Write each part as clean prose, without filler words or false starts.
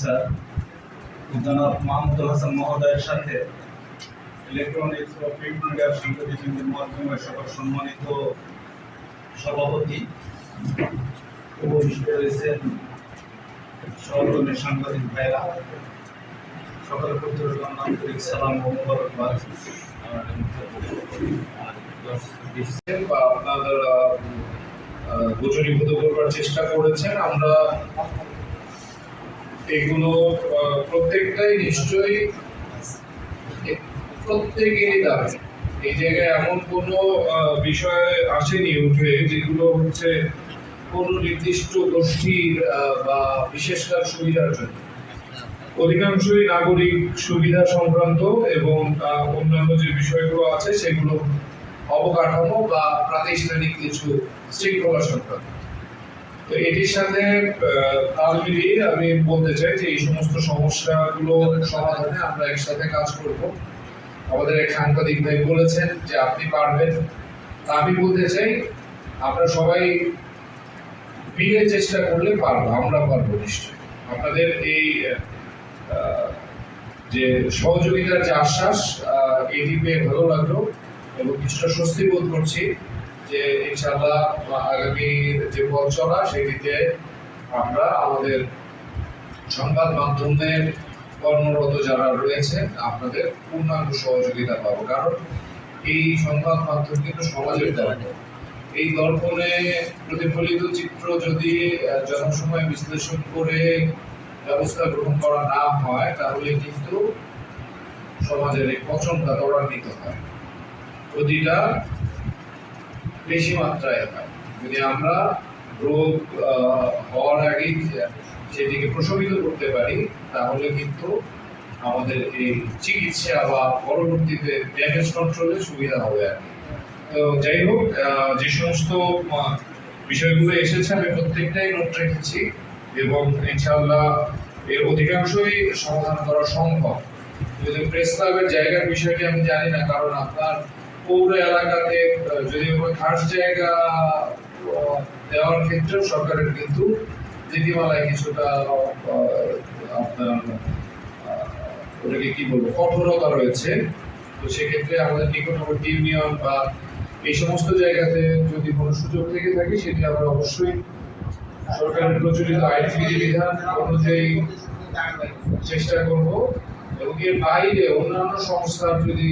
Officer জনাব মাহমুদুল হাসান মহোদয়ের সাথে ইলেকট্রনিক্স ও প্রিন্ট মিডিয়ার সাংবাদিকদের মাধ্যমে সকল সম্মানিত সভাপতি উপবিষ্ট রয়েছেন সহকর্মী সাংবাদিক ভাইরা, সকলের প্রতি আন্তরিক সালাম ও মোবারকবাদ। আপনারা গোচরীভূত করবার চেষ্টা করেছেন। আমরা এগুলো প্রত্যেকটাই নিশ্চয়ই প্রত্যেকেরই দাবি। এই জায়গায় এমন কোনো বিষয় আসেনি উঠে যেগুলো হচ্ছে কোনো নির্দিষ্ট গোষ্ঠীর বা বিশেষকার সুবিধার জন্য। অধিকাংশই নাগরিক সুবিধা সংক্রান্ত এবং অন্যান্য যে বিষয়গুলো আছে সেগুলো অবকাঠামো বা প্রাতিষ্ঠানিক কিছু শৃঙ্খলা সংক্রান্ত। তো এটির সাথে তাল মিলিয়ে আমি বলতে চাই যে এই সমস্ত সমস্যাগুলো সমাধানে আমরা একসাথে কাজ করব। আমাদের এক সাংবাদিক ভাই বলেছেন যে আপনি পারবেন, আমি বলতে চাই আমরা সবাই মিলে চেষ্টা করলে পারবো, আমরা পারবো নিশ্চয়ই। আপনাদের এই যে সহযোগিতার যে আশ্বাস, এটি পেয়ে ভালো লাগলো এবং কিছুটা স্বস্তি বোধ করছি যে ইনশাআল্লাহ আগামী যে পথ চলা সেটিতে আমরা আমাদের সংবাদ মাধ্যমের কর্মরত যারা রয়েছেন আপনাদের পূর্ণাঙ্গ সহযোগিতা পাবো। কারণ এই সংবাদ মাধ্যম কিন্তু সমাজের দর্পণ। এই দর্পণে প্রতিফলিত চিত্র যদি যথাসময়ে বিশ্লেষণ করে ব্যবস্থা গ্রহণ করা না হয় তাহলে কিন্তু সমাজের এই পচনটা ত্বরান্বিত হয়, প্রতিটা বেশি মাত্রায় হয়। যদি আমরা রোগ হওয়ার আগেই সেটিকে প্রশমিত করতে পারি তাহলে কিন্তু আমাদের এই চিকিৎসা বা পরবর্তীতে ড্যামেজ কন্ট্রোলে সুবিধা হবে আর কি। তো যাই হোক, যে সমস্ত বিষয়গুলো এসেছে আমি প্রত্যেকটাই নোট রেখেছি এবং ইনশাআল্লাহ এর অধিকাংশই সমাধান করা সম্ভব। যদি প্রেস ক্লাবের জায়গার বিষয়টি আমি জানি না, কারণ আপনার পৌর এলাকাতে যদি খাস জায়গা দেওয়ার ক্ষেত্রেও সরকারের কিন্তু নীতিমালায় কিছুটা আপনার ওটাকে কি বলবো কঠোরতা রয়েছে। তো সেক্ষেত্রে আমাদের নিকটবর্তী ইউনিয়ন বা এই সমস্ত জায়গাতে যদি কোনো সুযোগ থেকে থাকে সেটি আমরা অবশ্যই সরকারের প্রচলিত আইন বিধিবিধান অনুযায়ী চেষ্টা করব। এবং এর বাইরে অন্যান্য সংস্থার যদি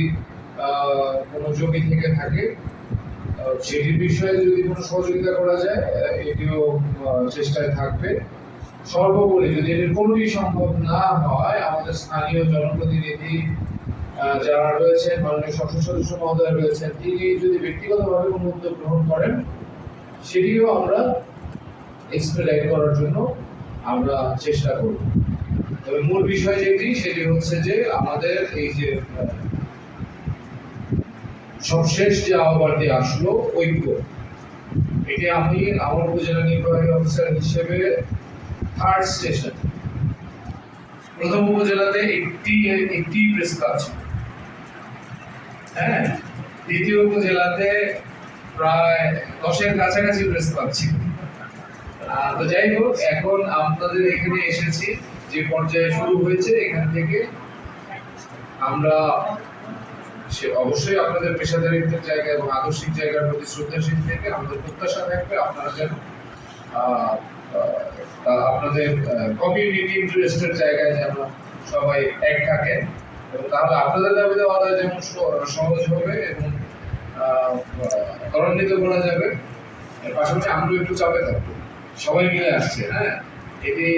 কোনো জমি থেকে থাকে সেটির বিষয়ে যদি কোনো সহযোগিতা করা যায় এটিও চেষ্টায় থাকবে। সর্বোপরি যদি এর কোনোটি সম্ভব না হয় আমাদের স্থানীয় জনপ্রতিনিধি যারা রয়েছেন, মাননীয় সংসদ সদস্য মহোদয় রয়েছেন, তিনি যদি ব্যক্তিগতভাবে কোনো উদ্যোগ গ্রহণ করেন সেটিও আমরা এক্সপেডিট করার জন্য আমরা চেষ্টা করব। তবে মূল বিষয় যেটি সেটি হচ্ছে যে আমাদের এই যে সবশেষ যে আহ্বানটি আসলো ঐক্য, এটি আমি আমার উপজেলা নির্বাহী অফিসার হিসেবে থার্ড স্টেশন, প্রথম উপজেলাতে একটি প্রেস ক্লাব ছিল, হ্যাঁ, দ্বিতীয় উপজেলাতে প্রায় 10-এর কাছাকাছি প্রেস ক্লাব ছিল। তো যাই হোক, এখন আপনাদের এখানে এসেছি যে পর্যায়ে শুরু হয়েছে, এখান থেকে আমরা অবশ্যই আপনাদের পেশাদারিত্বের জায়গা এবং আদর্শিক জায়গার প্রতি শ্রদ্ধাশীল থেকে আমাদের প্রত্যাশা থাকবে আপনারা যেন আপনাদের কমিউনিটি ইন্টারেস্টের জায়গায় যেন সবাই এক থাকেন এবং তাহলে আপনাদের দাবি দেওয়া আদায় যেমন সহজ হবে এবং ত্বরান্বিত করা যাবে। এর পাশাপাশি আমরা একটু চাপে থাকবো, সবাই মিলে আসছে, হ্যাঁ, এটি